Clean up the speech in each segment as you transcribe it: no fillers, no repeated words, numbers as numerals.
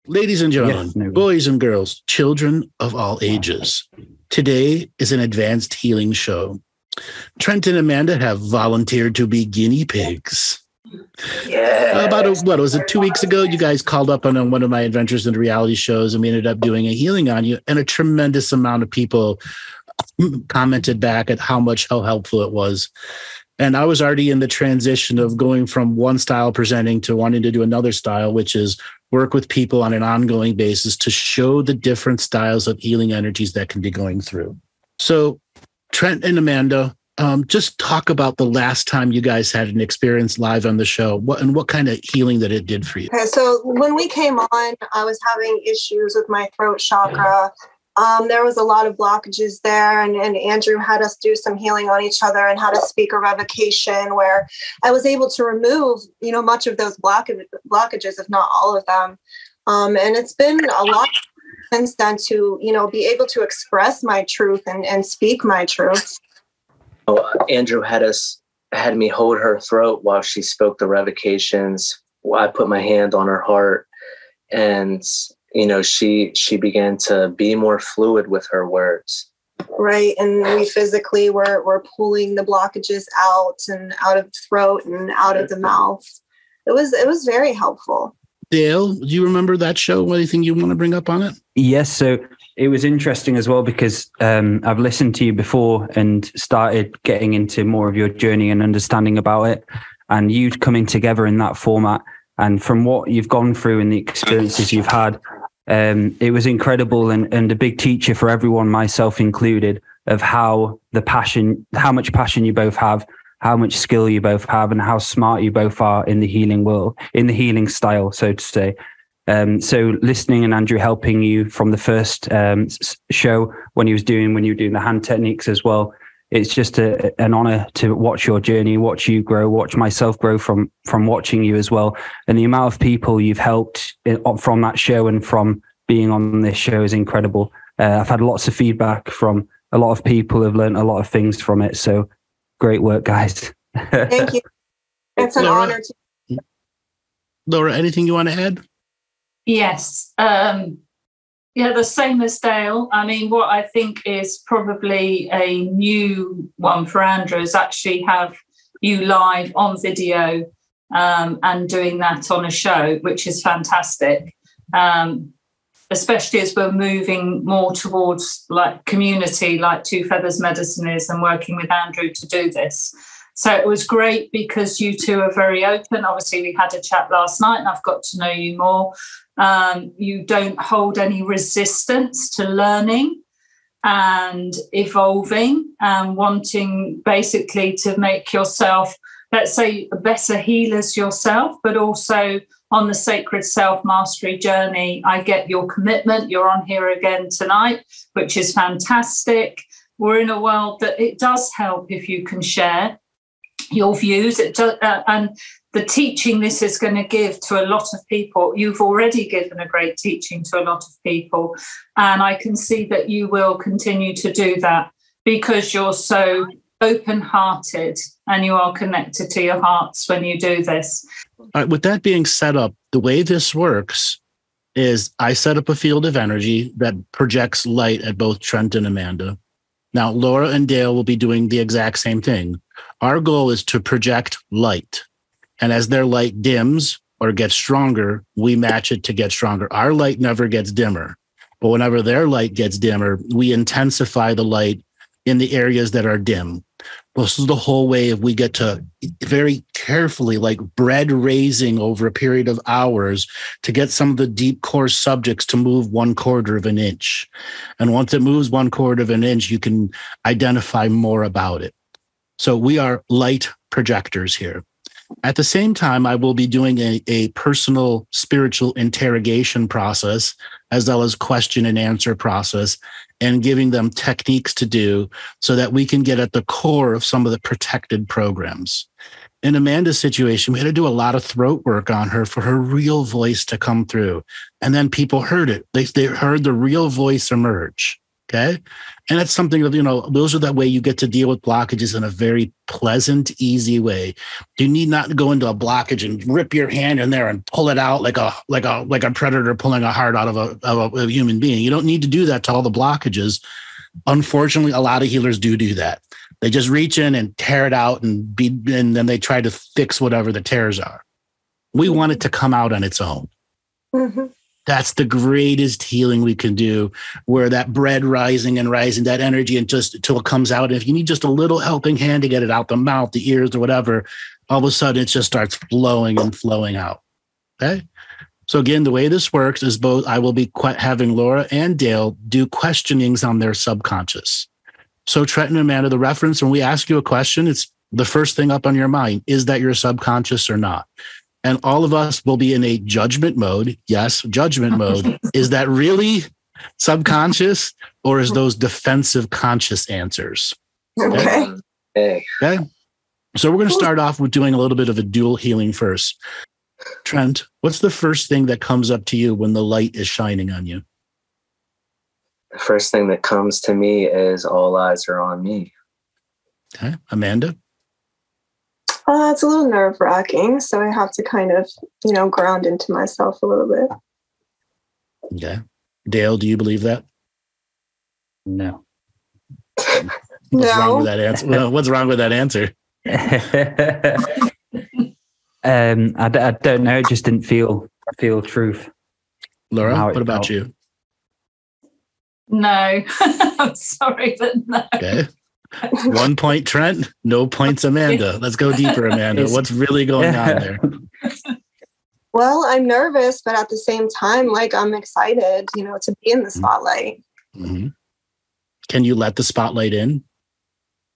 Ladies and gentlemen, Yes, no. boys and girls, children of all ages, today is an advanced healing show. Trent and Amanda have volunteered to be guinea pigs. Yeah. What was it, 2 weeks ago? You guys called up on one of my adventures into reality shows, and we ended up doing a healing on you. And a tremendous amount of people commented back at how helpful it was. And I was already in the transition of going from one style presenting to wanting to do another style, which is work with people on an ongoing basis to show the different styles of healing energies that can be going through. So Trent and Amanda, just talk about the last time you guys had an experience live on the show, what kind of healing that it did for you. Okay, so when we came on, I was having issues with my throat chakra. There was a lot of blockages there, and Andrew had us do some healing on each other and had us speak a revocation where I was able to remove, much of those blockages, if not all of them. And it's been a lot since then to, be able to express my truth and speak my truth. Andrew had me hold her throat while she spoke the revocations. I put my hand on her heart, and she began to be more fluid with her words. Right. And we physically were pulling the blockages out of the throat and out of the mouth. It was very helpful. Dale, do you remember that show? Anything you want to bring up on it? Yes. So it was interesting as well because I've listened to you before and started getting into more of your journey and understanding about it, and you coming together in that format. And from what you've gone through and the experiences you've had, it was incredible and a big teacher for everyone, myself included, of how much passion you both have, how much skill you both have, and how smart you both are in the healing world, in the healing style, so to say. So listening and Andrew helping you from the first show when you were doing the hand techniques as well. It's just an honor to watch your journey, watch you grow, watch myself grow from watching you as well. And the amount of people you've helped from that show and from being on this show is incredible. I've had lots of feedback from a lot of people who've learned a lot of things from it. So great work, guys. Thank you. It's an honor. Laura, anything you want to add? Yes. Yeah, the same as Dale. I mean, what I think is probably a new one for Andrew is actually have you live on video and doing that on a show, which is fantastic, especially as we're moving more towards like community, like Two Feathers Medicine is, and working with Andrew to do this. So it was great because you two are very open. Obviously, we had a chat last night and I've got to know you more. You don't hold any resistance to learning and evolving and wanting basically to make yourself, let's say, better healers yourself, but also on the sacred self-mastery journey. I get your commitment. You're on here again tonight, which is fantastic. We're in a world that it does help if you can share your views. It does, and the teaching this is going to give to a lot of people. You've already given a great teaching to a lot of people. And I can see that you will continue to do that because you're so open-hearted and you are connected to your hearts when you do this. All right, with that being set up, the way this works is I set up a field of energy that projects light at both Trent and Amanda. Now, Laura and Dale will be doing the exact same thing. Our goal is to project light. And as their light dims or gets stronger, we match it to get stronger. Our light never gets dimmer. But whenever their light gets dimmer, we intensify the light in the areas that are dim. This is the whole way we get to very carefully, like bread raising over a period of hours, to get some of the deep core subjects to move 1/4 of an inch. And once it moves 1/4 of an inch, you can identify more about it. So we are light projectors here. At the same time, I will be doing a personal spiritual interrogation process, as well as question and answer process, and giving them techniques to do so that we can get at the core of some of the protected programs. In Amanda's situation, we had to do a lot of throat work on her for her real voice to come through. And then people heard it. They heard the real voice emerge. Okay. And that's something that, those are that way you get to deal with blockages in a very pleasant, easy way. You need not go into a blockage and rip your hand in there and pull it out like a predator pulling a heart out of a human being. You don't need to do that to all the blockages. Unfortunately, a lot of healers do that. They just reach in and tear it out and then they try to fix whatever the tears are. We want it to come out on its own. Mm-hmm. That's the greatest healing we can do, where that bread rising, that energy, and just until it comes out. And if you need just a little helping hand to get it out the mouth, the ears, or whatever, all of a sudden it just starts flowing out. Okay. So again, the way this works is I will be having Laura and Dale do questionings on their subconscious. So Trent and Amanda, the reference, when we ask you a question, it's the first thing up on your mind. Is that your subconscious or not? And all of us will be in a judgment mode. Yes, judgment mode. Is that really subconscious, or is those defensive conscious answers? Okay. Okay. So we're going to start off with doing a little bit of a dual healing first. Trent, what's the first thing that comes up to you when the light is shining on you? The first thing that comes to me is all eyes are on me. Okay. Amanda? It's a little nerve-wracking, so I have to kind of, ground into myself a little bit. Okay. Dale, do you believe that? No. What's wrong with that answer? Well, what's wrong with that answer? I don't know. It just didn't feel truth. Laura, what about you? No. I'm sorry, but no. Okay. 1 point, Trent. No points, Amanda. Let's go deeper, Amanda. What's really going on there? Well, I'm nervous, but at the same time, I'm excited, to be in the spotlight. Mm-hmm. Can you let the spotlight in?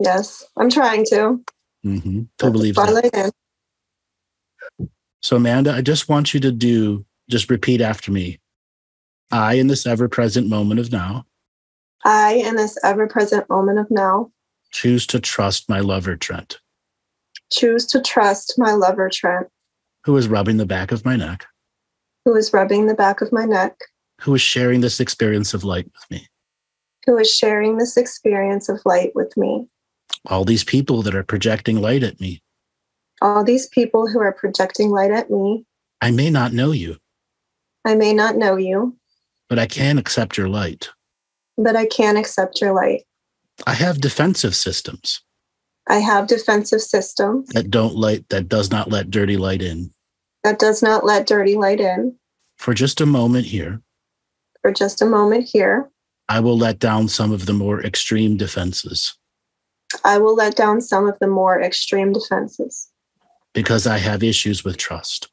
Yes, I'm trying to. Mm-hmm. Who believes that? So, Amanda, I just want you to just repeat after me. I, in this ever-present moment of now. I, in this ever-present moment of now. Choose to trust my lover, Trent. Choose to trust my lover, Trent. Who is rubbing the back of my neck. Who is rubbing the back of my neck. Who is sharing this experience of light with me. Who is sharing this experience of light with me. All these people that are projecting light at me. All these people who are projecting light at me. I may not know you. I may not know you. But I can accept your light. But I can accept your light. I have defensive systems. I have defensive systems. That does not let dirty light in. That does not let dirty light in. For just a moment here. For just a moment here. I will let down some of the more extreme defenses. I will let down some of the more extreme defenses. Because I have issues with trust.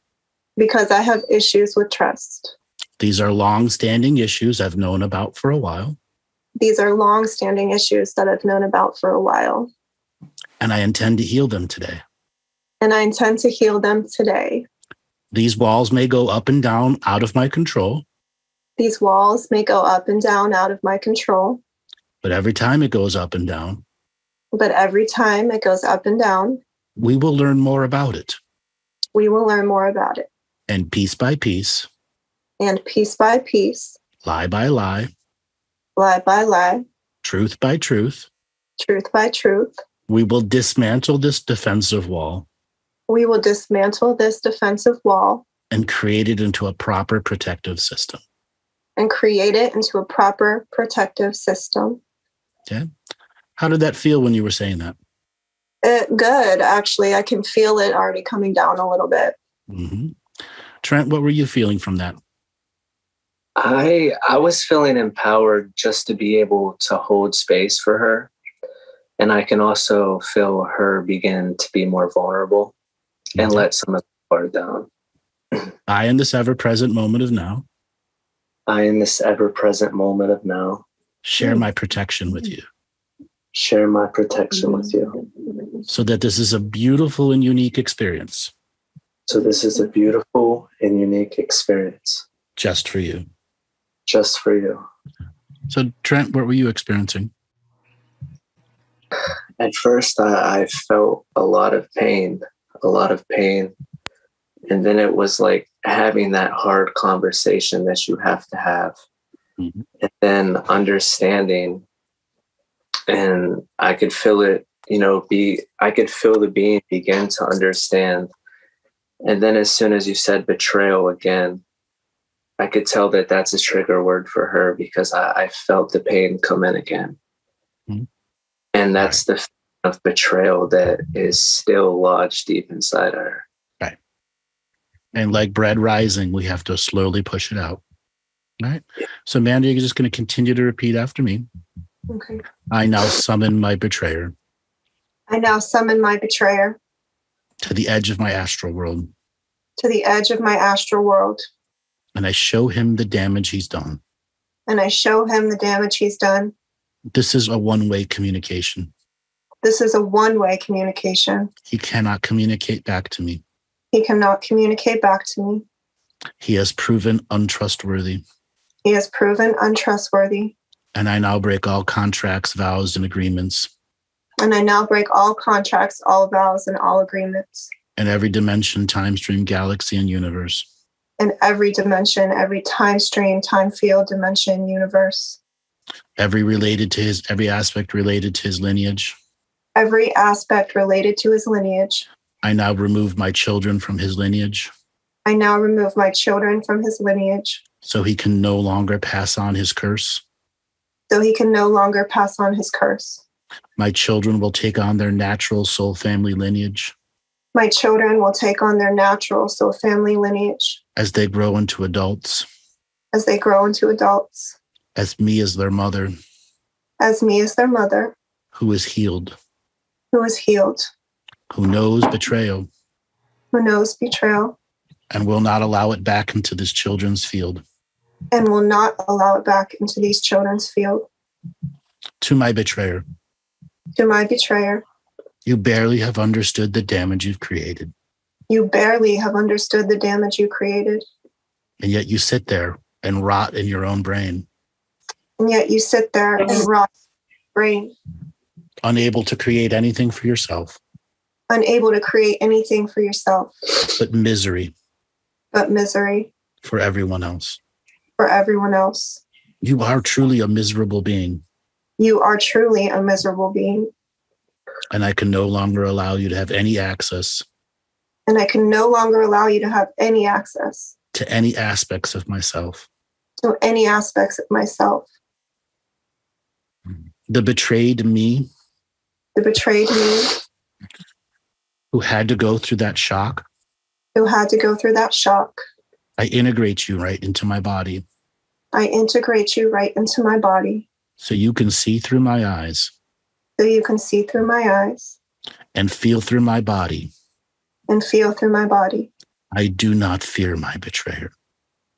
Because I have issues with trust. These are long-standing issues I've known about for a while. These are long-standing issues that I've known about for a while. And I intend to heal them today. And I intend to heal them today. These walls may go up and down out of my control. These walls may go up and down out of my control. But every time it goes up and down. But every time it goes up and down. We will learn more about it. We will learn more about it. And piece by piece. And piece by piece. Lie by lie. Lie by lie. Truth by truth. Truth by truth. We will dismantle this defensive wall. We will dismantle this defensive wall. And create it into a proper protective system. And create it into a proper protective system. Okay. How did that feel when you were saying that? Good, actually. I can feel it already coming down a little bit. Mm-hmm. Trent, what were you feeling from that? I was feeling empowered just to be able to hold space for her. And I can also feel her begin to be more vulnerable and let some of the guard down. I, in this ever-present moment of now. I, in this ever-present moment of now. Share my protection with you. Share my protection with you. So that this is a beautiful and unique experience. So this is a beautiful and unique experience. Just for you. Just for you. So Trent, what were you experiencing? At first, I felt a lot of pain. And then it was like having that hard conversation that you have to have Mm-hmm. and then understanding. And I could feel it, I could feel the being begin to understand. And then as soon as you said betrayal again, I could tell that that's a trigger word for her, because I felt the pain come in again. Mm-hmm. And that's the feeling of betrayal that is still lodged deep inside her. Right. And like bread rising, we have to slowly push it out. All right. So Amanda, you're just going to continue to repeat after me. Okay. I now summon my betrayer I now summon my betrayer to the edge of my astral world, to the edge of my astral world, and I show him the damage he's done. and I show him the damage he's done. This is a one-way communication. This is a one-way communication. He cannot communicate back to me. He cannot communicate back to me. He has proven untrustworthy. He has proven untrustworthy. And I now break all contracts, vows, and agreements. And I now break all contracts, all vows, and all agreements. In every dimension, time stream, galaxy, and universe. In every dimension, every time stream, time field, dimension, universe. Every aspect related to his lineage. Every aspect related to his lineage. I now remove my children from his lineage. I now remove my children from his lineage. So he can no longer pass on his curse. So he can no longer pass on his curse. My children will take on their natural soul family lineage. My children will take on their natural soul family lineage. As they grow into adults. As they grow into adults. As me as their mother. As me as their mother. Who is healed. Who is healed. Who knows betrayal. Who knows betrayal. And will not allow it back into this children's field. And will not allow it back into these children's field. To my betrayer. To my betrayer. You barely have understood the damage you've created. You barely have understood the damage you created. And yet you sit there and rot in your own brain. And yet you sit there and rot in your brain. Unable to create anything for yourself. Unable to create anything for yourself. But misery. But misery. For everyone else. For everyone else. You are truly a miserable being. You are truly a miserable being. And I can no longer allow you to have any access. And I can no longer allow you to have any access. To any aspects of myself. To any aspects of myself. The betrayed me. The betrayed me. Who had to go through that shock. Who had to go through that shock. I integrate you right into my body. I integrate you right into my body. So you can see through my eyes. So you can see through my eyes. And feel through my body. And feel through my body. I do not fear my betrayer.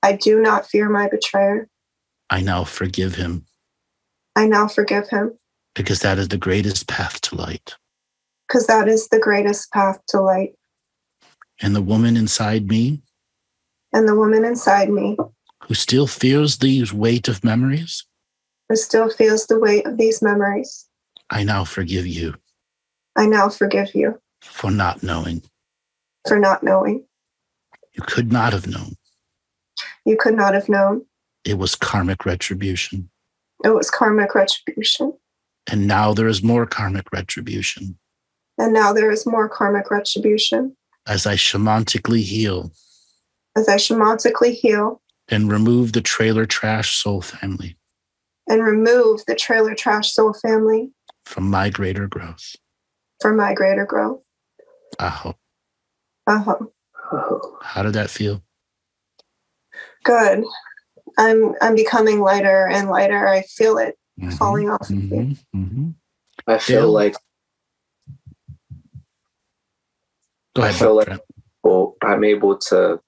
I do not fear my betrayer. I now forgive him. I now forgive him. Because that is the greatest path to light. Because that is the greatest path to light. And the woman inside me. And the woman inside me. Who still feels the weight of memories. Who still feels the weight of these memories. I now forgive you. I now forgive you. For not knowing. For not knowing. You could not have known. You could not have known. It was karmic retribution. It was karmic retribution. And now there is more karmic retribution. And now there is more karmic retribution. As I shamantically heal. As I shamantically heal. And remove the trailer trash soul family. And remove the trailer trash soul family. From my greater growth. For my greater growth. Aho. Aho. How did that feel? Good. I'm becoming lighter and lighter. I feel it falling off of me. I feel like Go ahead. I feel like I'm able to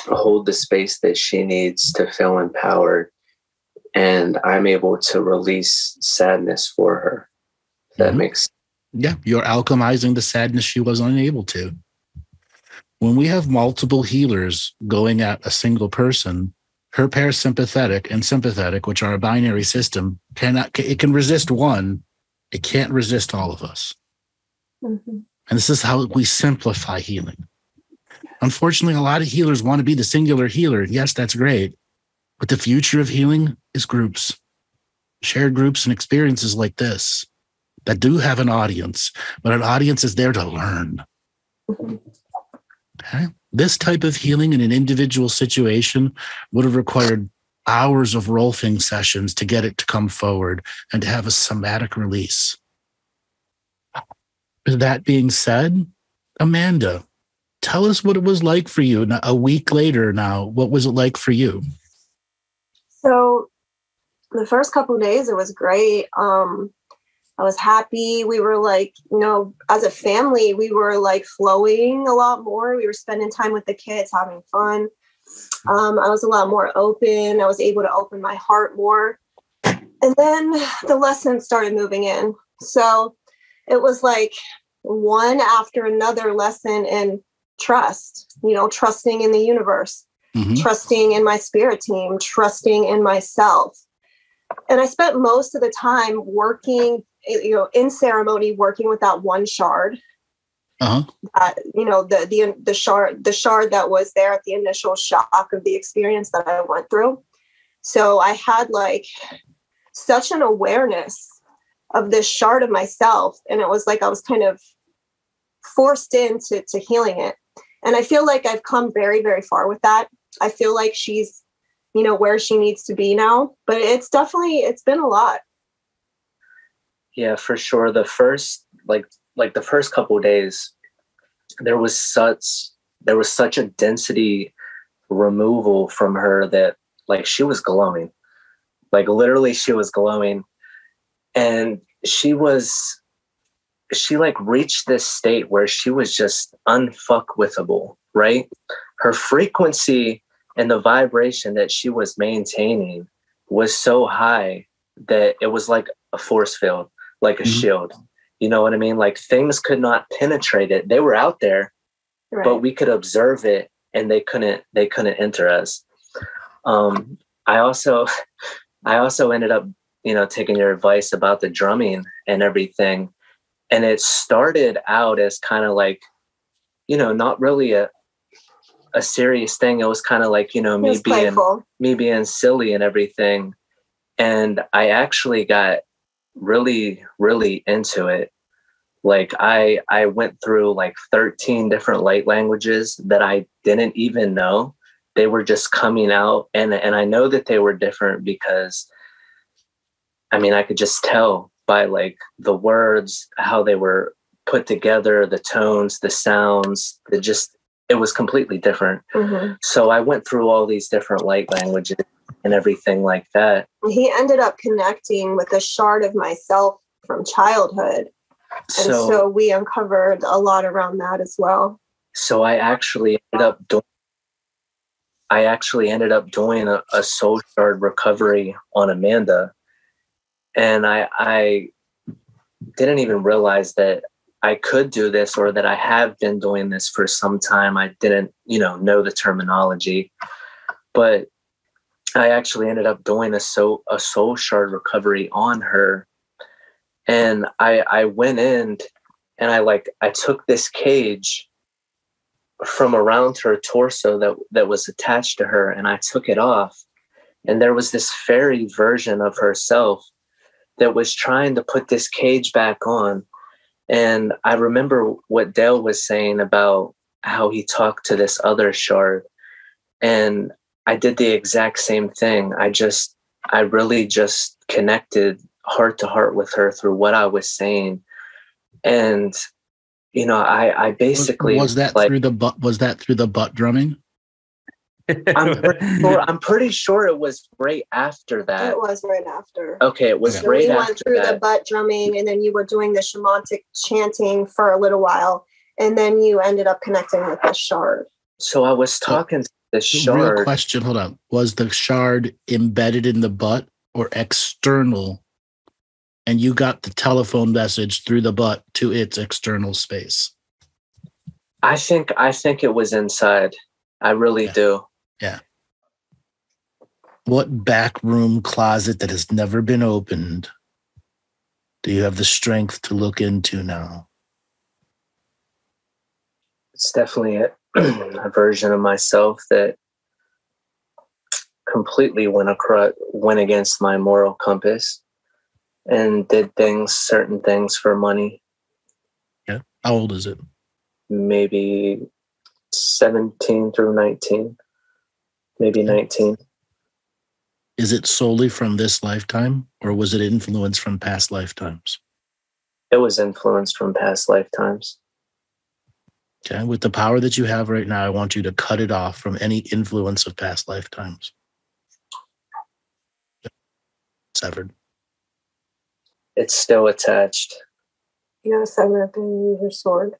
hold the space that she needs to feel empowered, and I'm able to release sadness for her. If that makes sense. Yeah, you're alchemizing the sadness she was unable to. When we have multiple healers going at a single person, her parasympathetic and sympathetic, which are a binary system, it can resist one. It can't resist all of us. And this is how we simplify healing. Unfortunately, a lot of healers want to be the singular healer. Yes, that's great. But the future of healing is groups, shared groups and experiences like this that do have an audience, but an audience is there to learn. Okay? This type of healing in an individual situation would have required hours of rolfing sessions to get it to come forward and to have a somatic release. That being said, Amanda, tell us what it was like for you a week later now. What was it like for you? So the first couple of days, it was great. I was happy. We were like, as a family, we were like flowing a lot more. We were spending time with the kids, having fun. I was a lot more open. I was able to open my heart more. And then the lessons started moving in. So it was like one after another lesson in trust, trusting in the universe, trusting in my spirit team, trusting in myself. And I spent most of the time working, in ceremony, working with that one shard. The shard that was there at the initial shock of the experience that I went through. So I had like such an awareness of this shard of myself. And it was like I was kind of forced into healing it. And I feel like I've come very, very far with that. I feel like she's, where she needs to be now. But it's been a lot. Yeah, for sure. The first, the first couple of days, there was such a density removal from her that like she was glowing. Like literally she was glowing. And she reached this state where she was just unfuckwithable, right? Her frequency and the vibration that she was maintaining was so high that it was like a force field, like a shield. You know what I mean? Like things could not penetrate it. They were out there, right, but we could observe it and they couldn't enter us. I also ended up, taking your advice about the drumming and everything. And it started out as kind of like, not really a serious thing. It was kind of like, me being silly and everything. And I actually got really, really into it. Like I went through like 13 different light languages that I didn't even know. They were just coming out. And I know that they were different because, I could just tell by like the words, how they were put together, the tones, the sounds, it was completely different. So I went through all these different light languages and everything like that. He ended up connecting with a shard of myself from childhood. And so we uncovered a lot around that as well. So I actually ended up doing a soul shard recovery on Amanda. And I didn't even realize that I could do this or that I have been doing this for some time. I didn't, know the terminology, but I actually ended up doing a soul shard recovery on her. And I went in and I took this cage from around her torso that was attached to her, and I took it off. And there was this fairy version of herself that was trying to put this cage back on. And I remember what Dale was saying about how he talked to this other shard. And I did the exact same thing. I really just connected heart to heart with her through what I was saying. And, I basically was that through the butt drumming? I'm pretty sure it was right after that. It was right after. Okay, it was so right after we went through that. The butt drumming, and then you were doing the shamanic chanting for a little while, and then you ended up connecting with the shard. So I was talking to the shard. Real question, hold on. Was the shard embedded in the butt or external? And you got the telephone message through the butt to its external space? I think it was inside. I really do. Yeah. What back room closet that has never been opened do you have the strength to look into now? It's definitely a version of myself that completely went against my moral compass and did certain things for money. Yeah. How old is it? Maybe 17 through 19, maybe 19. Is it solely from this lifetime, or was it influenced from past lifetimes? It was influenced from past lifetimes. Okay. With the power that you have right now, I want you to cut it off from any influence of past lifetimes. Severed. It's still attached. You gotta sever it and use your sword.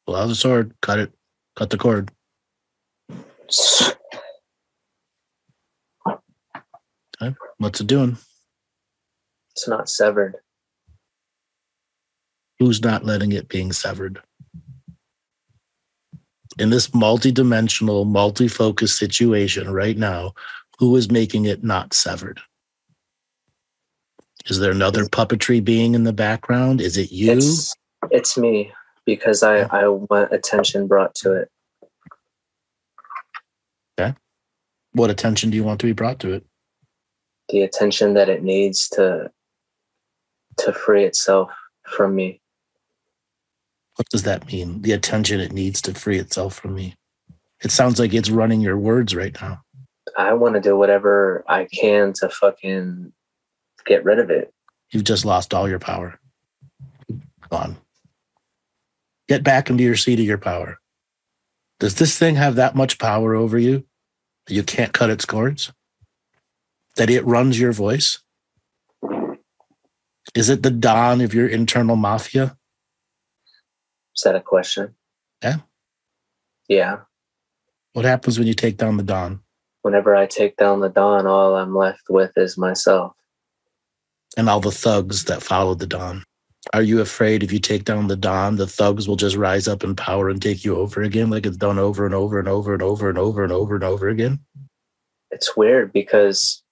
Pull out the sword, cut it, cut the cord. Okay. What's it doing? It's not severed. Who's not letting it being severed? In this multi-dimensional, multi-focused situation right now, who is making it not severed? Is there another puppetry being in the background? Is it you? It's me, because I want attention brought to it. Okay. What attention do you want to be brought to it? The attention that it needs to free itself from me. What does that mean? The attention it needs to free itself from me. It sounds like it's running your words right now. I want to do whatever I can to fucking get rid of it. You've just lost all your power. Gone. Get back into your seat of your power. Does this thing have that much power over you that you can't cut its cords? That it runs your voice? Is it the dawn of your internal mafia? Is that a question? Yeah. Yeah. What happens when you take down the dawn? Whenever I take down the dawn, all I'm left with is myself. And all the thugs that followed the dawn. Are you afraid if you take down the dawn, the thugs will just rise up in power and take you over again, like it's done over and over and over and over and over and over and over again? It's weird because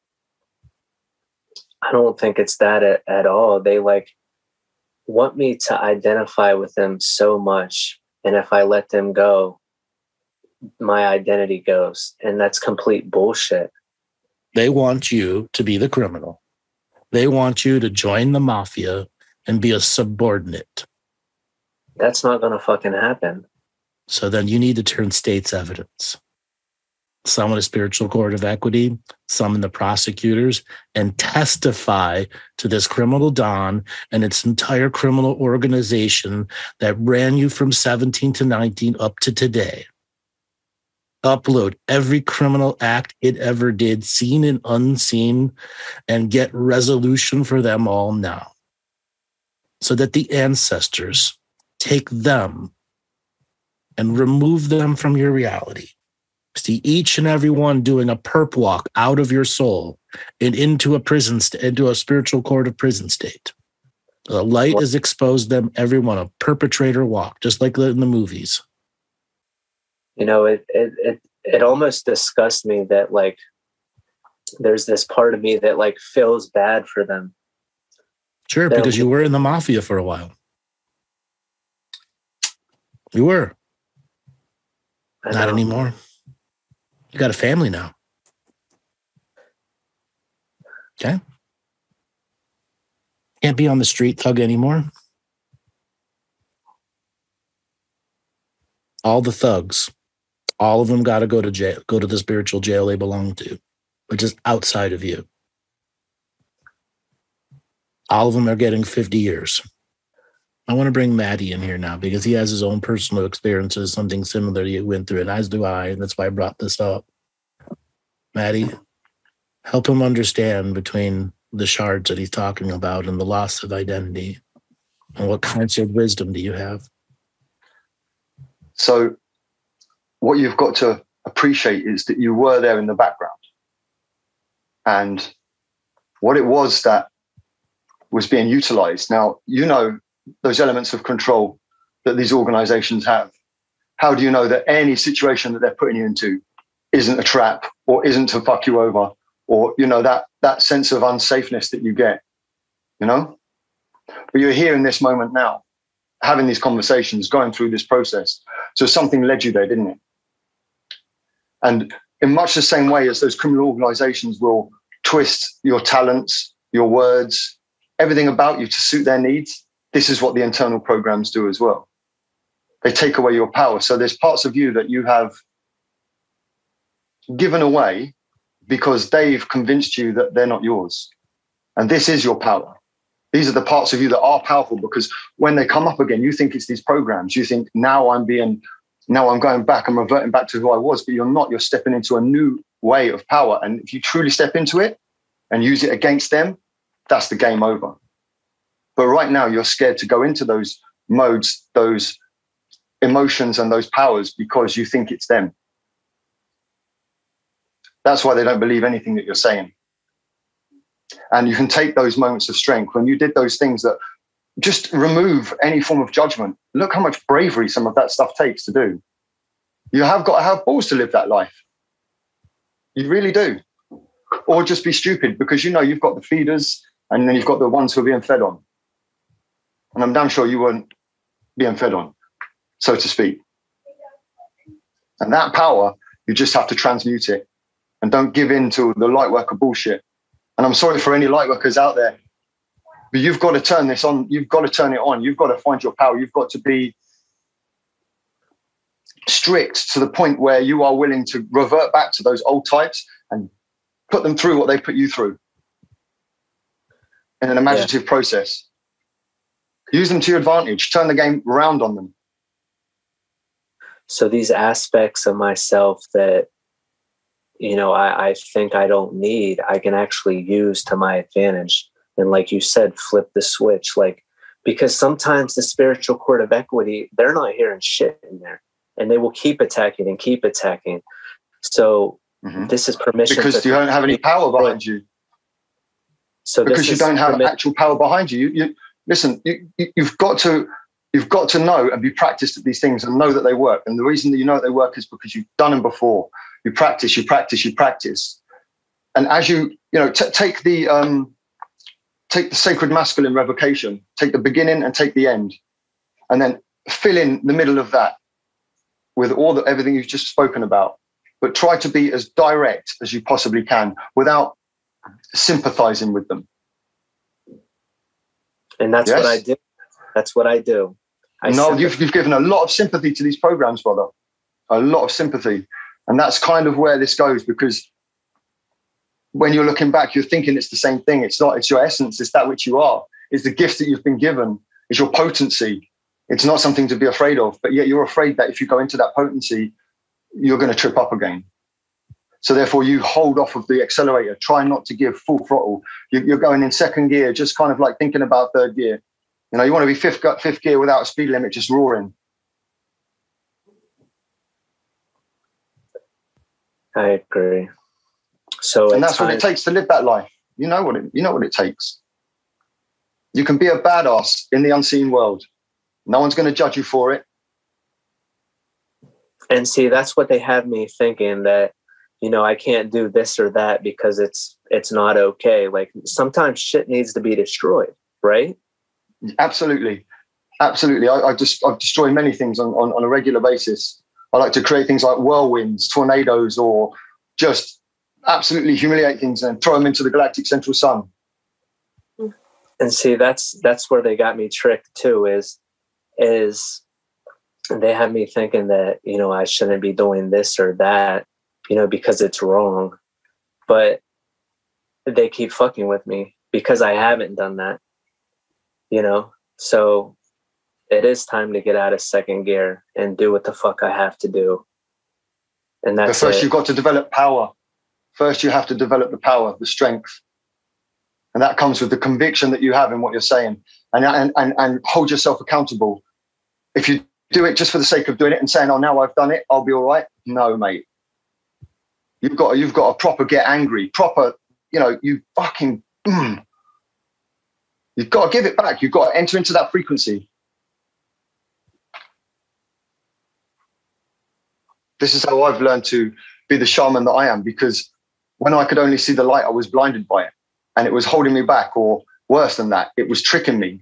I don't think it's that at all. They want me to identify with them so much. And if I let them go, my identity goes. And that's complete bullshit. They want you to be the criminal. They want you to join the mafia and be a subordinate. That's not going to fucking happen. So then you need to turn state's evidence. Summon a spiritual court of equity, summon the prosecutors, and testify to this criminal Don and its entire criminal organization that ran you from 17 to 19 up to today. Upload every criminal act it ever did, seen and unseen, and get resolution for them all now. So that the ancestors take them and remove them from your reality. See each and every one doing a perp walk out of your soul and into a prison, into a spiritual court of prison state. The light is exposed them, everyone, a perpetrator walk, just like in the movies. You know, it almost disgusts me that there's this part of me that feels bad for them. Sure, because you were in the mafia for a while. You were. Not anymore. You got a family now. Okay. Can't be on the street thug anymore. All the thugs, all of them got to go to jail, go to the spiritual jail they belong to, which is outside of you. All of them are getting 50 years. I want to bring Maddie in here now because he has his own personal experiences, something similar you went through, and as do I, and that's why I brought this up. Maddie, help him understand between the shards that he's talking about and the loss of identity. And what kinds of wisdom do you have? So what you've got to appreciate is that you were there in the background. And what it was that was being utilized. Now, you know those elements of control that these organizations have. How do you know that any situation that they're putting you into isn't a trap or isn't to fuck you over, or, you know, that sense of unsafeness that you get, you know? But you're here in this moment now, having these conversations, going through this process. So something led you there, didn't it? And in much the same way as those criminal organizations will twist your talents, your words, everything about you to suit their needs, this is what the internal programs do as well. They take away your power. So there's parts of you that you have given away because they've convinced you that they're not yours. And this is your power. These are the parts of you that are powerful, because when they come up again, you think it's these programs. You think, now I'm going back, I'm reverting back to who I was, but you're not. You're stepping into a new way of power. And if you truly step into it and use it against them, that's the game over. But right now, you're scared to go into those modes, those emotions and those powers, because you think it's them. That's why they don't believe anything that you're saying. And you can take those moments of strength when you did those things that just remove any form of judgment. Look how much bravery some of that stuff takes to do. You have got to have balls to live that life. You really do. Or just be stupid, because you know you've got the feeders and then you've got the ones who are being fed on. And I'm damn sure you weren't being fed on, so to speak. And that power, you just have to transmute it and don't give in to the light worker bullshit. And I'm sorry for any light workers out there, but you've got to turn this on. You've got to turn it on. You've got to find your power. You've got to be strict to the point where you are willing to revert back to those old types and put them through what they put you through in an imaginative process. Use them to your advantage. Turn the game around on them. So these aspects of myself that, you know, I think I don't need, I can actually use to my advantage. And like you said, flip the switch. Like, because sometimes the spiritual court of equity, they're not hearing shit in there, and they will keep attacking and keep attacking. So this is permission. Because you don't have any power behind you. So because you don't have actual power behind you. You listen, you've got to know and be practiced at these things and know that they work. And the reason that you know that they work is because you've done them before. You practice, you practice, you practice. And as you take the sacred masculine revocation, take the beginning and take the end, and then fill in the middle of that with everything you've just spoken about. But try to be as direct as you possibly can without sympathizing with them. And that's what I do. That's what I do. You've given a lot of sympathy to these programs, brother. A lot of sympathy. And that's kind of where this goes, because when you're looking back, you're thinking it's the same thing. It's not. It's your essence. It's that which you are. It's the gift that you've been given. It's your potency. It's not something to be afraid of. But yet you're afraid that if you go into that potency, you're going to trip up again. So therefore, you hold off of the accelerator. Try not to give full throttle. You're going in second gear, just kind of like thinking about third gear. You know, you want to be fifth gear without a speed limit, just roaring. I agree. So, and that's what it takes to live that life. You know what it takes. You can be a badass in the unseen world. No one's going to judge you for it. And see, that's what they have me thinking, that, you know, I can't do this or that because it's not okay. Like, sometimes shit needs to be destroyed, right? Absolutely. Absolutely. I've destroyed many things on a regular basis. I like to create things like whirlwinds, tornadoes, or just absolutely humiliate things and throw them into the galactic central sun. And see, that's where they got me tricked too, is they have me thinking that, you know, I shouldn't be doing this or that, you know, because it's wrong. But they keep fucking with me because I haven't done that, you know? So it is time to get out of second gear and do what the fuck I have to do. And that's but first you've got to develop power. First you have to develop the power, the strength. And that comes with the conviction that you have in what you're saying, and hold yourself accountable. If you do it just for the sake of doing it and saying, oh, now I've done it, I'll be all right. No, mate. You've got to proper get angry, proper, you know, you fucking, you've got to give it back. You've got to enter into that frequency. This is how I've learned to be the shaman that I am, because when I could only see the light, I was blinded by it, and it was holding me back, or worse than that, it was tricking me,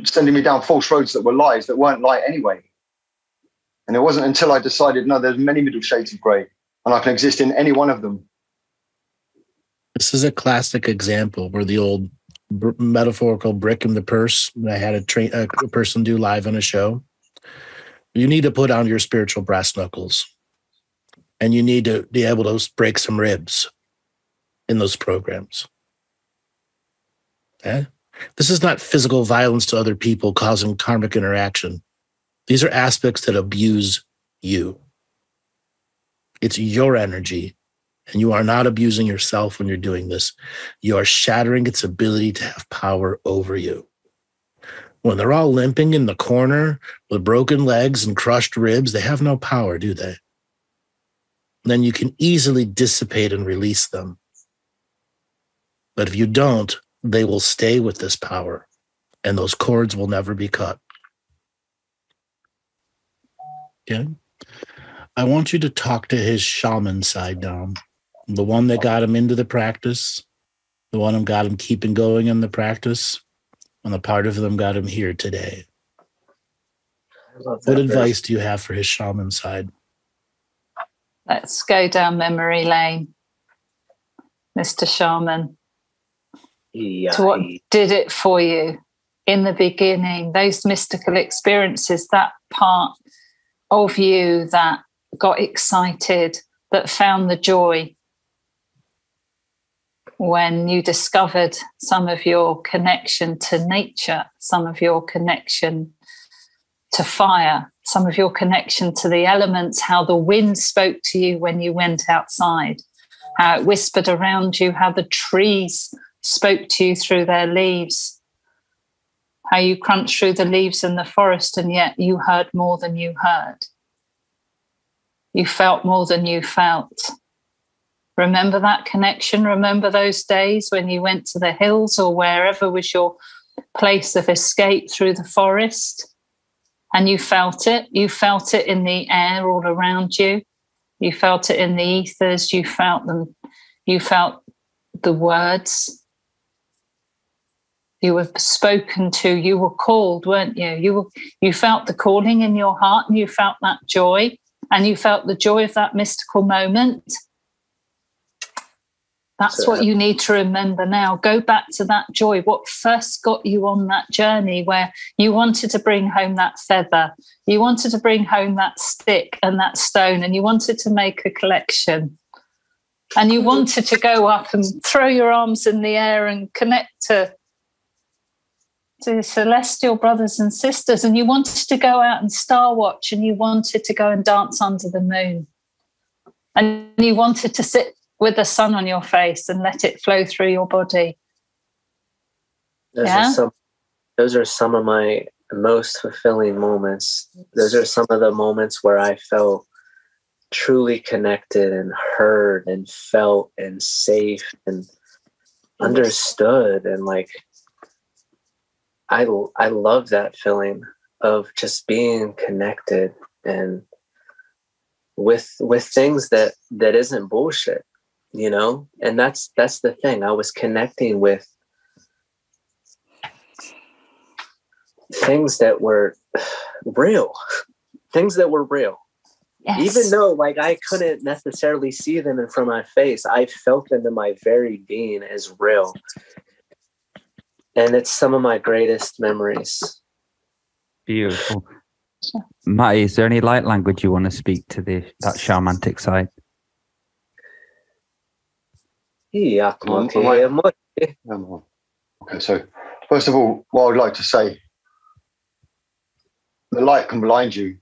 sending me down false roads that were lies, that weren't light anyway. And it wasn't until I decided, no, there's many middle shades of grey. and I can exist in any one of them. This is a classic example where the old metaphorical brick in the purse that I had a person do live on a show. You need to put on your spiritual brass knuckles, and you need to be able to break some ribs in those programs. Yeah? This is not physical violence to other people causing karmic interaction. These are aspects that abuse you. It's your energy, and you are not abusing yourself when you're doing this. You are shattering its ability to have power over you. When they're all limping in the corner with broken legs and crushed ribs, they have no power, do they? Then you can easily dissipate and release them. But if you don't, they will stay with this power, and those cords will never be cut. Okay? I want you to talk to his shaman side, Dom. The one that got him into the practice, the one that got him keeping going in the practice, and the part of them got him here today. What advice do you have for his shaman side? Let's go down memory lane, Mr. Shaman. To what did it for you in the beginning, those mystical experiences, that part of you that got excited, that found the joy when you discovered some of your connection to nature, some of your connection to fire, some of your connection to the elements, how the wind spoke to you when you went outside, how it whispered around you, how the trees spoke to you through their leaves, how you crunched through the leaves in the forest and yet you heard more than you heard. You felt more than you felt. Remember that connection? Remember those days when you went to the hills or wherever was your place of escape through the forest and you felt it? You felt it in the air all around you. You felt it in the ethers. You felt them. You felt the words. You were spoken to. You were called, weren't you? You felt the calling in your heart and you felt that joy and you felt the joy of that mystical moment. That's what you need to remember now. Go back to that joy. What first got you on that journey where you wanted to bring home that feather, you wanted to bring home that stick and that stone, and you wanted to make a collection. And you wanted to go up and throw your arms in the air and connect to celestial brothers and sisters. And you wanted to go out and star watch, and you wanted to go and dance under the moon. And you wanted to sit with the sun on your face and let it flow through your body. Those are some of my most fulfilling moments. Those are some of the moments where I felt truly connected and heard and felt and safe and understood. And like, I love that feeling of just being connected and with things that isn't bullshit. You know, and that's the thing. I was connecting with things that were real, things that were real. Yes. Even though like I couldn't necessarily see them in front of my face, I felt them in my very being as real. And it's some of my greatest memories. Beautiful. Matty, is there any light language you want to speak to that shamanic side? Okay, so first of all, what I would like to say, the light can blind you.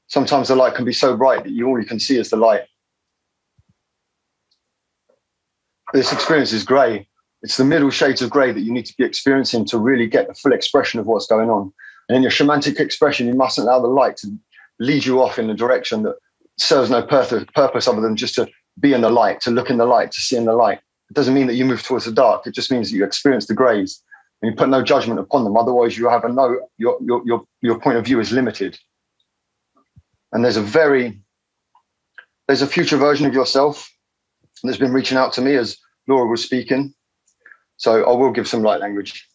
Sometimes the light can be so bright that all you can see is the light. This experience is grey. It's the middle shades of grey that you need to be experiencing to really get the full expression of what's going on. And in your shamanic expression, you mustn't allow the light to lead you off in a direction that serves no purpose other than just to be in the light, to look in the light, to see in the light. It doesn't mean that you move towards the dark. It just means that you experience the greys and you put no judgment upon them. Otherwise, you have your point of view is limited. And there's a future version of yourself that's been reaching out to me as Laura was speaking. So I will give some light language.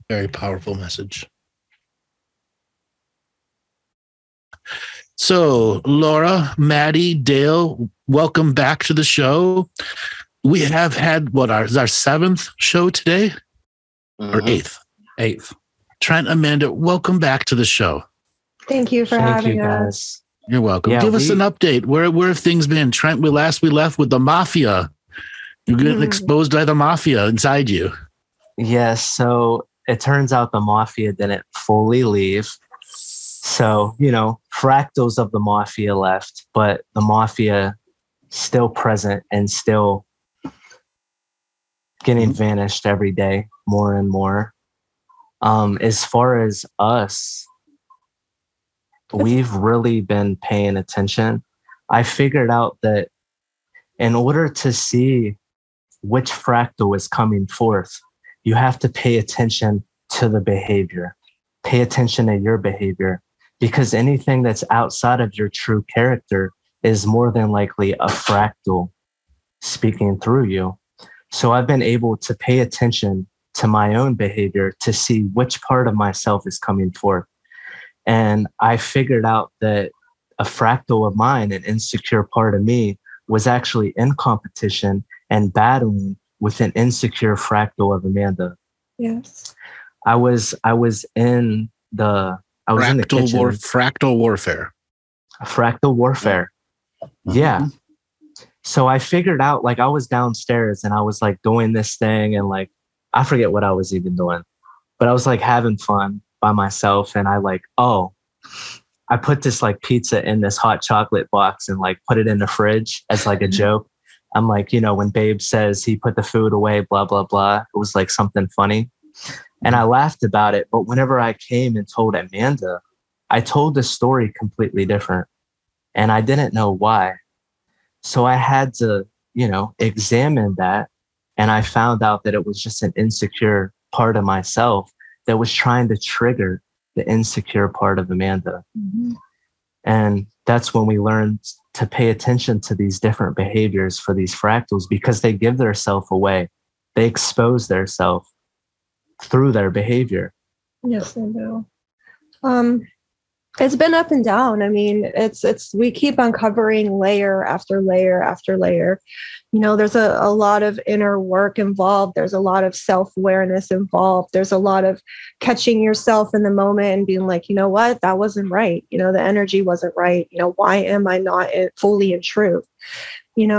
Very powerful message. So, Laura, Maddie, Dale, welcome back to the show. We have had is our 7th show today or 8th? 8th. Trent, Amanda, welcome back to the show. Thank you for having us. You're welcome. Yeah, Give us an update. Where have things been? Trent, we left with the mafia. You're getting exposed by the mafia inside you. Yes. So it turns out the mafia didn't fully leave. So, fractals of the mafia left, but the mafia still present and still getting vanished every day more and more. As far as us, we've really been paying attention. I figured out that in order to see which fractal is coming forth, you have to pay attention to the behavior. Pay attention to your behavior, because anything that's outside of your true character is more than likely a fractal speaking through you. So I've been able to pay attention to my own behavior to see which part of myself is coming forth. And I figured out that a fractal of mine, an insecure part of me, was actually in competition and battling with an insecure fractal of Amanda. Yes. I was in the kitchen. Fractal warfare. Fractal warfare. Yeah. So I figured out, I was downstairs and I was doing this thing, and I forget what I was even doing, but I was having fun by myself. And I put this pizza in this hot chocolate box and put it in the fridge as a joke. I'm when Babe says he put the food away, blah, blah, blah. It was something funny. And I laughed about it. But whenever I came and told Amanda, I told the story completely different. And I didn't know why. So I had to, examine that. And I found out that it was just an insecure part of myself that was trying to trigger the insecure part of Amanda. And that's when we learned to pay attention to these different behaviors for these fractals, because they give their self away. They expose their self through their behavior. Yes, they do. It's been up and down. I mean, we keep uncovering layer after layer after layer. There's a lot of inner work involved. There's a lot of self-awareness involved. There's a lot of catching yourself in the moment and being like, you know what, that wasn't right. The energy wasn't right. Why am I not fully in truth?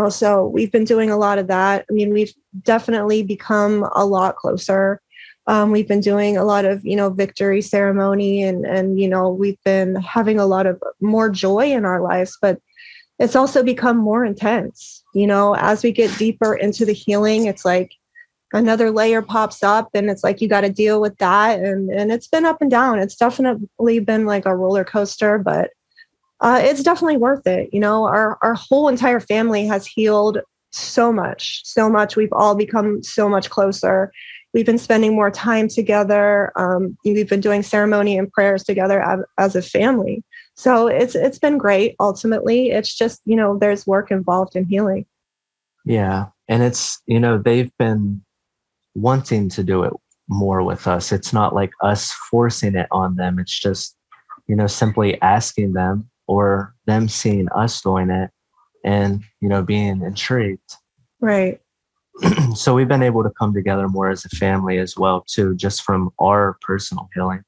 So we've been doing a lot of that. I mean, we've definitely become a lot closer. We've been doing a lot of, victory ceremony and we've been having a lot of more joy in our lives, but it's also become more intense. As we get deeper into the healing, it's another layer pops up and it's you got to deal with that. And it's been up and down. It's definitely been a roller coaster, but it's definitely worth it. Our whole entire family has healed so much. We've all become so much closer. We've been spending more time together. We've been doing ceremony and prayers together as a family. So it's been great. Ultimately, it's just, there's work involved in healing. Yeah. And it's, they've been wanting to do it more with us. It's not us forcing it on them. It's just, simply asking them or them seeing us doing it and, being intrigued. Right. So we've been able to come together more as a family as well, too, just from our personal healing.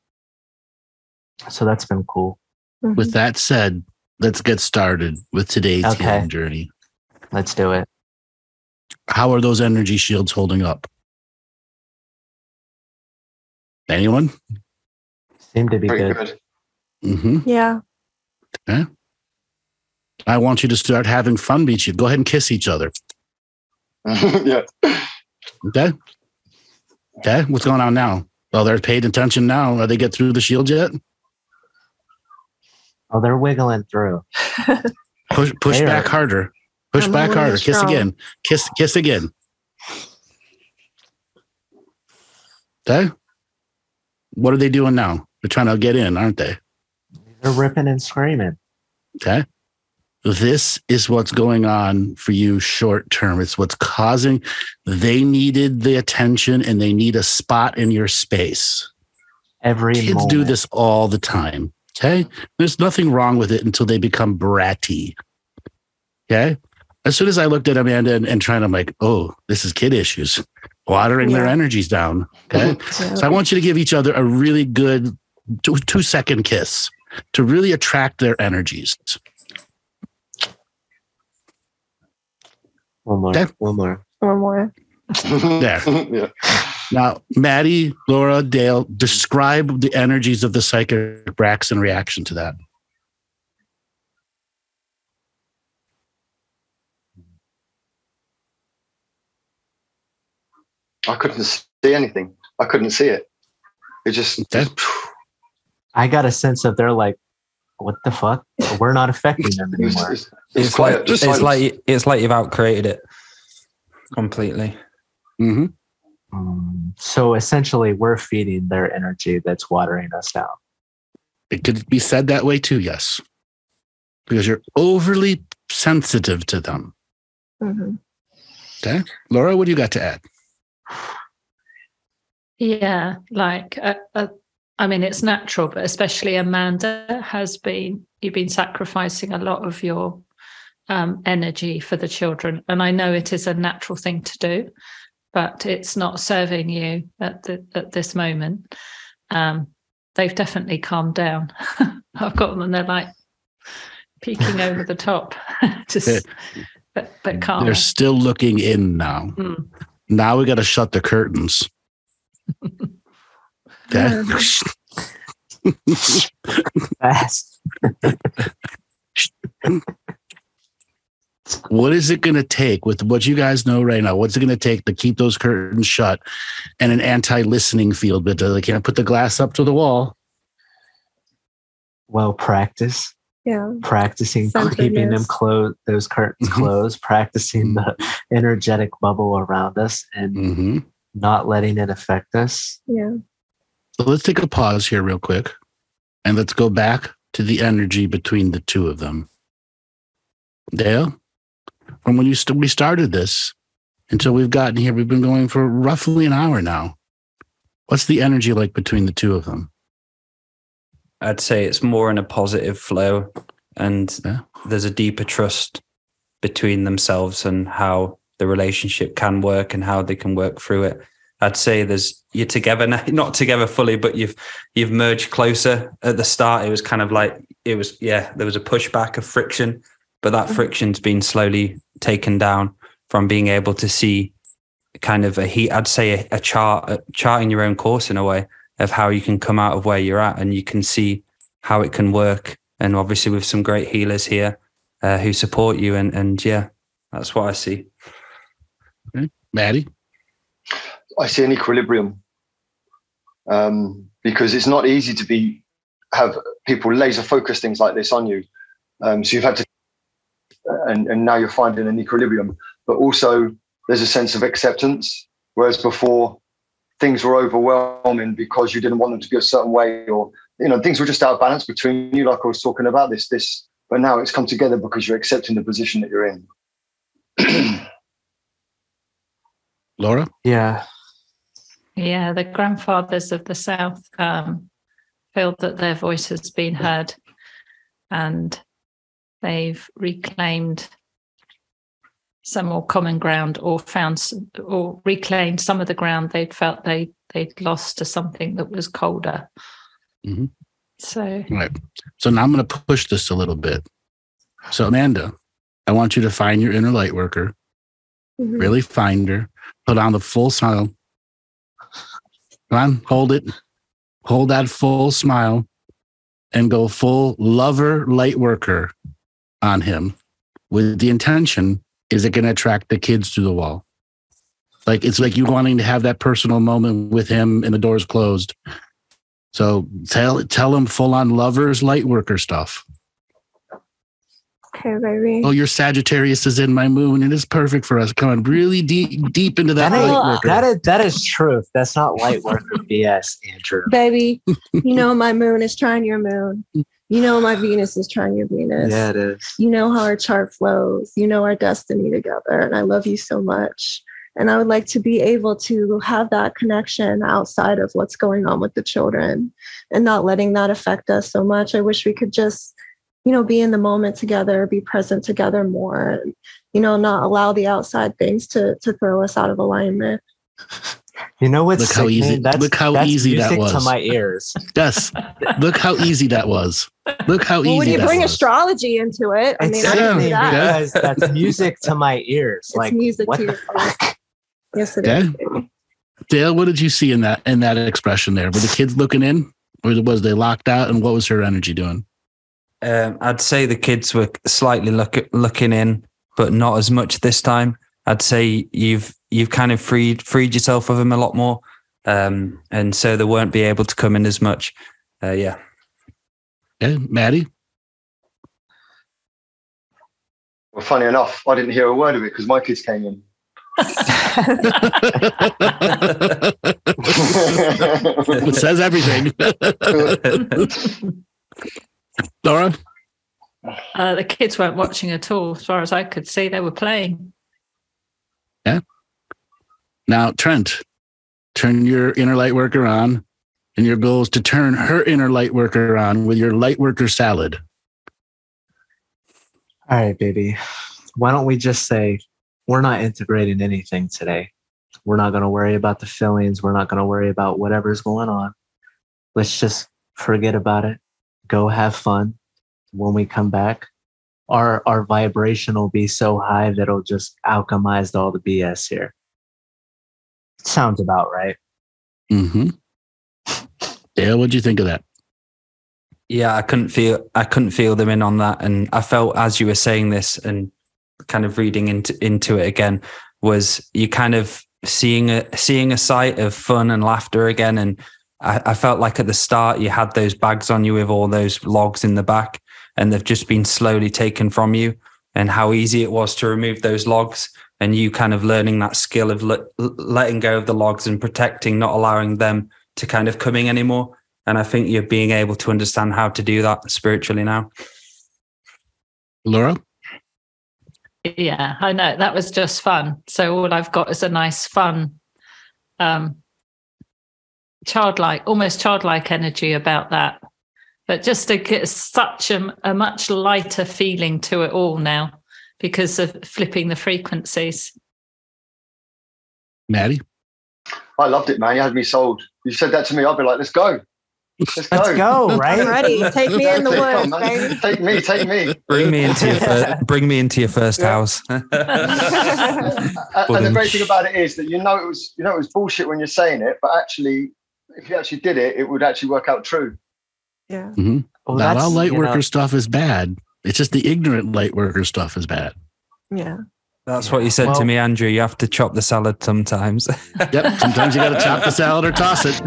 So that's been cool. With that said, let's get started with today's healing journey. Let's do it. How are those energy shields holding up? Anyone? Seem to be good. Mm-hmm. Yeah. Okay. I want you to start having fun beach. Go ahead and kiss each other. Yeah. Okay. Okay. What's going on now? Well, they're paid attention now. Are they get through the shield yet? Oh, they're wiggling through. Push back harder. Push back harder. Kiss again. Kiss again. Okay. What are they doing now? They're trying to get in, aren't they? They're ripping and screaming. Okay. This is what's going on for you short term. It's what's causing. They needed the attention and they need a spot in your space. Every Kids moment. do this all the time. Okay. There's nothing wrong with it until they become bratty. Okay. As soon as I looked at Amanda and trying, I'm like, oh, this is kid issues, watering their energies down. Okay. So I want you to give each other a really good 2-second kiss to really attract their energies. One more. Okay. One more. One more. There. Yeah. Now, Maddie, Laura, Dale, describe the energies of the psychic Brax in reaction to that. I couldn't see anything. I couldn't see it. It just. Okay. I got a sense of they're like, what the fuck? We're not affecting them anymore. It's like you've outcreated it completely. Mm-hmm. So essentially, we're feeding their energy that's watering us down. It could be said that way too, yes. Because you're overly sensitive to them. Mm-hmm. Okay. Laura, what do you got to add? Yeah, like I mean, it's natural, but especially Amanda you've been sacrificing a lot of your energy for the children. And I know it is a natural thing to do, but it's not serving you at this moment. They've definitely calmed down. I've got them and they're like peeking over the top, just but calm. They're still looking in now. Mm. Now we got to shut the curtains. Okay. Fast. What is it going to take with what you guys know right now? What's it going to take to keep those curtains shut and an anti-listening field? But they can't put the glass up to the wall. Well, practice. Yeah. Practicing keeping them closed, those curtains closed, practicing the energetic bubble around us and not letting it affect us. Yeah. So let's take a pause here real quick and let's go back to the energy between the two of them. Dale, from when we started this until we've gotten here, we've been going for roughly an hour now. What's the energy like between the two of them? I'd say it's more in a positive flow, and there's a deeper trust between themselves and how the relationship can work and how they can work through it. I'd say you're together now, not together fully, but you've merged closer. At the start, it was kind of like there was a pushback of friction, but that friction's been slowly taken down from being able to see kind of a charting your own course in a way of how you can come out of where you're at and you can see how it can work. And obviously with some great healers here who support you. And yeah, that's what I see. Okay. Maddie? I see an equilibrium because it's not easy to have people laser focus things like this on you. So you've had to, and now you're finding an equilibrium, but also there's a sense of acceptance. Whereas before things were overwhelming because you didn't want them to be a certain way, or, things were just out of balance between you. Like I was talking about this, but now it's come together because you're accepting the position that you're in. Laura? Yeah. Yeah, the grandfathers of the South feel that their voice has been heard and they've reclaimed some more common ground or reclaimed some of the ground they'd felt they'd lost to something that was colder. Mm-hmm. So, right. So now I'm going to push this a little bit. So Amanda, I want you to find your inner light worker, really find her, put on the full smile. Come on, hold it. Hold that full smile and go full lover light worker. on him with the intention, is it going to attract the kids to the wall? Like, it's like you wanting to have that personal moment with him and the door's closed. So tell him full on lovers, light worker stuff. Okay, baby. Oh, your Sagittarius is in my moon and it's perfect for us. Coming really deep into that light worker. That is truth. That's not light worker BS, Andrew. Baby, you know my moon is trying your moon. You know my Venus is trying your Venus. Yeah, it is. You know how our chart flows. You know our destiny together. And I love you so much. And I would like to be able to have that connection outside of what's going on with the children and not letting that affect us so much. I wish we could just, be in the moment together, be present together more, and, not allow the outside things to throw us out of alignment. You know what's look how easy that was to my ears. Yes, look how easy that was. Look how easy. When you that bring was. astrology into it, I mean, exactly, because that's music to my ears. It's like music to your ears. Yes, it is. Dale, what did you see in that expression there? Were the kids looking in, or was they locked out? And what was her energy doing? I'd say the kids were slightly looking in, but not as much this time. I'd say you've kind of freed yourself of them a lot more, and so they won't be able to come in as much. Yeah, Maddie. Well, funny enough, I didn't hear a word of it because my kids came in. It says everything. Laura? The kids weren't watching at all. As far as I could see, they were playing. Yeah. Now, Trent, turn your inner light worker on, and your goal is to turn her inner light worker on with your light worker salad. All right, baby. Why don't we just say we're not integrating anything today? We're not going to worry about the feelings. We're not going to worry about whatever's going on. Let's just forget about it. Go have fun. When we come back, our vibration will be so high that it'll just alchemize all the BS here. Sounds about right. Mm-hmm. Dale, what'd you think of that? Yeah, I couldn't feel them in on that, and I felt as you were saying this and kind of reading into it again, was you kind of seeing a sight of fun and laughter again. And I felt like at the start you had those bags on you with all those logs in the back, and they've just been slowly taken from you, and how easy it was to remove those logs, and you kind of learning that skill of letting go of the logs and protecting, not allowing them to kind of coming anymore. And I think you're being able to understand how to do that spiritually now. Laura? Yeah, I know. That was just fun. So all I've got is a nice, fun, almost childlike energy about that. But just to get such a much lighter feeling to it all now because of flipping the frequencies. Maddie? I loved it, man. You had me sold. You said that to me, I'd be like, let's go. Let's go, right? I'm ready. Take me in the woods, baby. Take me. Bring me into your first house. And the great thing about it is that it was bullshit when you're saying it, but actually, if you actually did it, it would actually work out true. Yeah. Mm-hmm. Well, not all light worker stuff is bad. It's just the ignorant light worker stuff is bad. Yeah. That's what you said to me, Andrew. You have to chop the salad sometimes. Yep. Sometimes you got to chop the salad or toss it.